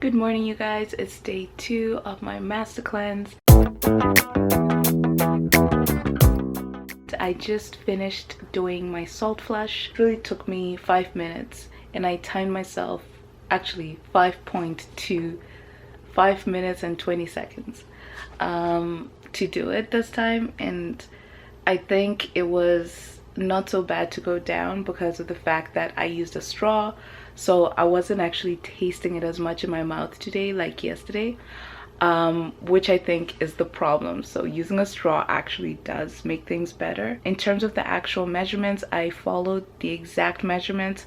Good morning, you guys. It's day 2 of my master cleanse. I just finished doing my salt flush. It really took me 5 minutes and I timed myself, actually 5.2, 5 minutes and 20 seconds to do it this time, and I think it was not so bad to go down because of the fact that I used a straw, so I wasn't actually tasting it as much in my mouth today like yesterday, which I think is the problem. So using a straw actually does make things better. In terms of the actual measurements, I followed the exact measurements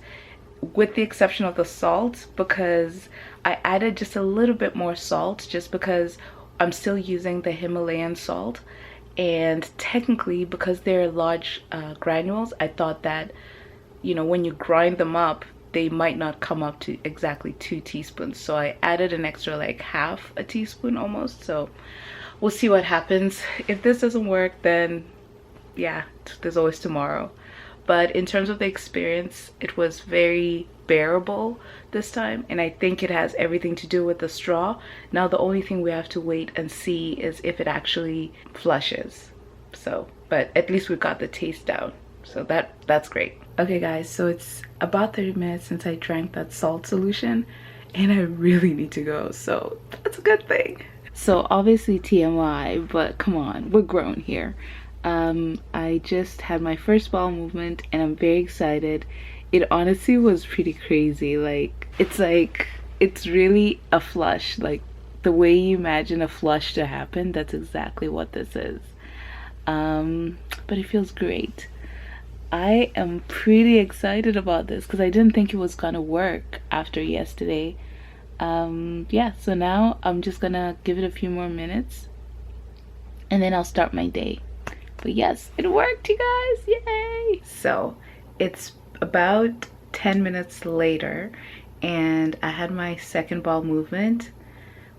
with the exception of the salt, because I added just a little bit more salt just because I'm still using the Himalayan salt, and technically because they're large granules, I thought that, you know, when you grind them up they might not come up to exactly 2 teaspoons, so I added an extra like half a teaspoon almost. So we'll see what happens. If this doesn't work, then yeah, there's always tomorrow. But in terms of the experience, it was very bearable this time, and I think it has everything to do with the straw. Now the only thing we have to wait and see is if it actually flushes. So, but at least we got the taste down, so that's great. Okay guys, so it's about 30 minutes since I drank that salt solution and I really need to go, so that's a good thing. So obviously TMI, but come on, we're grown here. I just had my first bowel movement and I'm very excited. It honestly was pretty crazy. It's really a flush. Like the way you imagine a flush to happen, that's exactly what this is. But it feels great. I am pretty excited about this because I didn't think it was gonna work after yesterday. Yeah, so now I'm just gonna give it a few more minutes and then I'll start my day. But yes, it worked, you guys, yay! So it's about 10 minutes later and I had my second bowel movement,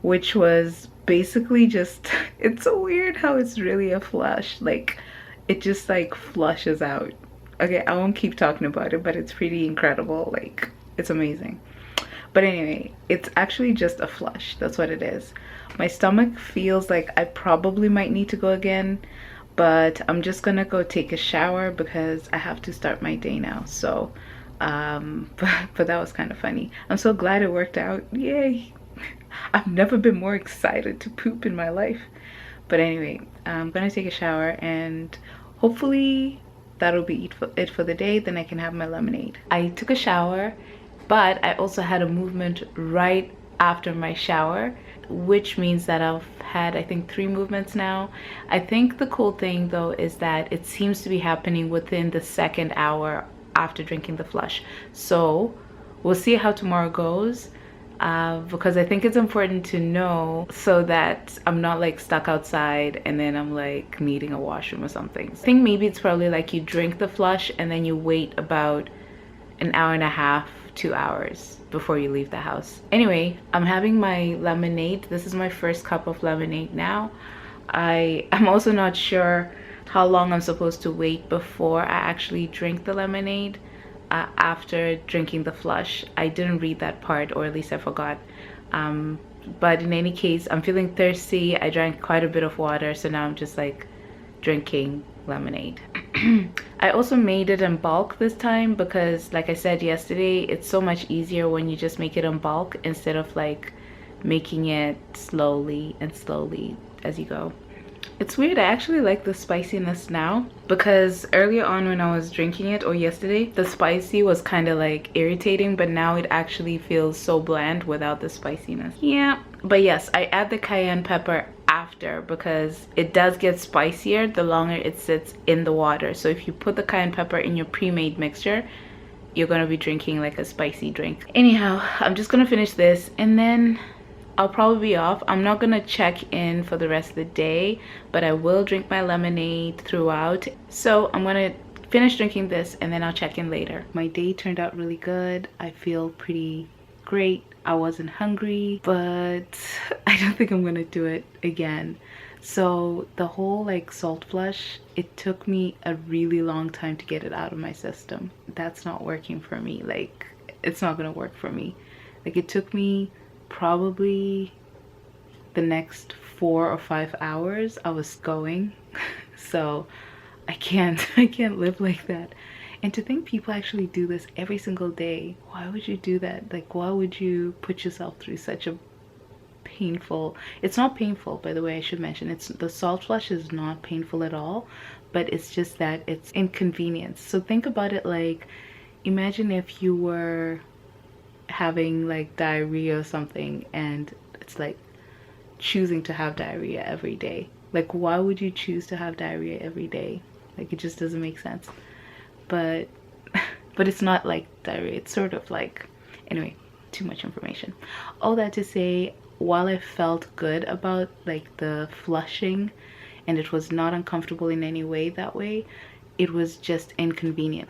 which was basically just, it's so weird how it's really a flush. Like it just like flushes out. Okay, I won't keep talking about it, but it's pretty incredible. Like it's amazing. But anyway, it's actually just a flush. That's what it is. My stomach feels like I probably might need to go again, but I'm just gonna go take a shower because I have to start my day now. So but that was kind of funny. I'm so glad it worked out. Yay. I've never been more excited to poop in my life. But anyway, I'm gonna take a shower and hopefully that'll be it for the day. Then I can have my lemonade. I took a shower, but I also had a movement right after my shower, which means that I've had, I think, 3 movements now. I think the cool thing though is that it seems to be happening within the 2nd hour after drinking the flush. So we'll see how tomorrow goes. Because I think it's important to know so that I'm not like stuck outside and then I'm like needing a washroom or something. I think maybe it's probably like you drink the flush and then you wait about an hour and a half, 2 hours before you leave the house. Anyway, I'm having my lemonade. This is my first cup of lemonade now. I'm also not sure how long I'm supposed to wait before I actually drink the lemonade. After drinking the flush, I didn't read that part, or at least I forgot. But in any case, I'm feeling thirsty. I drank quite a bit of water, so now I'm just like drinking lemonade. I also made it in bulk this time because, like I said yesterday, it's so much easier when you just make it in bulk instead of like making it slowly and slowly as you go. It's weird, I actually like the spiciness now, because earlier on when I was drinking it, or yesterday, the spicy was kind of like irritating, but now it actually feels so bland without the spiciness. Yeah, but yes, I add the cayenne pepper after because it does get spicier the longer it sits in the water. So if you put the cayenne pepper in your pre-made mixture, you're gonna be drinking like a spicy drink. Anyhow, I'm just gonna finish this and then I'll probably be off. I'm not gonna check in for the rest of the day, but I will drink my lemonade throughout. So I'm gonna finish drinking this and then I'll check in later. My day turned out really good. I feel pretty great. I wasn't hungry, but I don't think I'm gonna do it again. So the whole like salt flush, it took me a really long time to get it out of my system. That's not working for me. Like it's not gonna work for me. Like it took me probably the next 4 or 5 hours I was going. So I can't I can't live like that. And to think people actually do this every single day. Why would you do that? Like, why would you put yourself through such a painful, it's not painful, by the way, I should mention, it's, the salt flush is not painful at all, but it's just that it's inconvenience. So think about it like, imagine if you were having like diarrhea or something, and it's like choosing to have diarrhea every day. Like, why would you choose to have diarrhea every day? Like, it just doesn't make sense. But but it's not like diarrhea, it's sort of like, anyway, too much information. All that to say, while I felt good about like the flushing and it was not uncomfortable in any way that way, it was just inconvenient.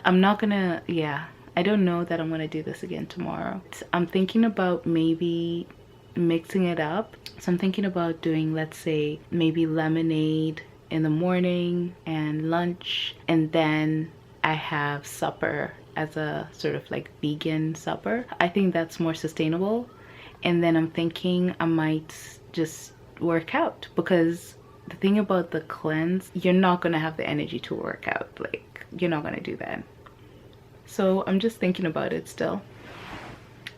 I'm not gonna, yeah, I don't know that I'm gonna do this again tomorrow. I'm thinking about maybe mixing it up. So I'm thinking about doing, let's say, maybe lemonade in the morning and lunch, and then I have supper as a sort of like vegan supper. I think that's more sustainable. And then I'm thinking I might just work out, because the thing about the cleanse, you're not gonna have the energy to work out. Like, you're not gonna do that. So I'm just thinking about it still.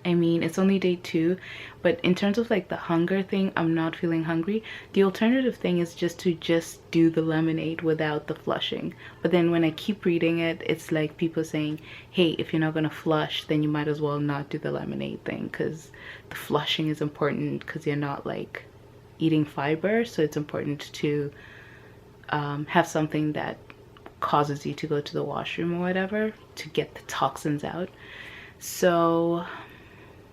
I mean, it's only day 2, but in terms of like the hunger thing, I'm not feeling hungry. The alternative thing is just to do the lemonade without the flushing. But then when I keep reading it, it's like people saying, hey, if you're not gonna flush, then you might as well not do the lemonade thing, because the flushing is important, because you're not like eating fiber. So it's important to have something that causes you to go to the washroom or whatever to get the toxins out. So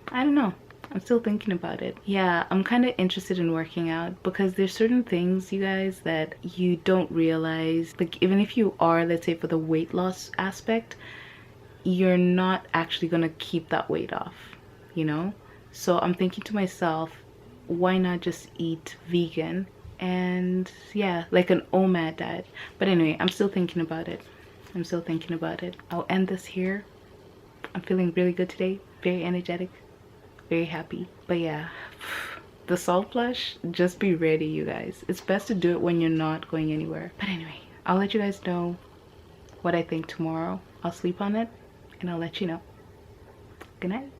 I don't know, I'm still thinking about it. Yeah, I'm kind of interested in working out, because there's certain things, you guys, that you don't realize. Like, even if you are, let's say, for the weight loss aspect, you're not actually gonna keep that weight off, you know? So I'm thinking to myself, why not just eat vegan? And yeah, like an OMAD diet. But anyway, I'm still thinking about it. I'm still thinking about it. I'll end this here. I'm feeling really good today, very energetic, very happy. But yeah, the salt flush, just be ready, you guys. It's best to do it when you're not going anywhere. But anyway, I'll let you guys know what I think tomorrow. I'll sleep on it and I'll let you know. Good night.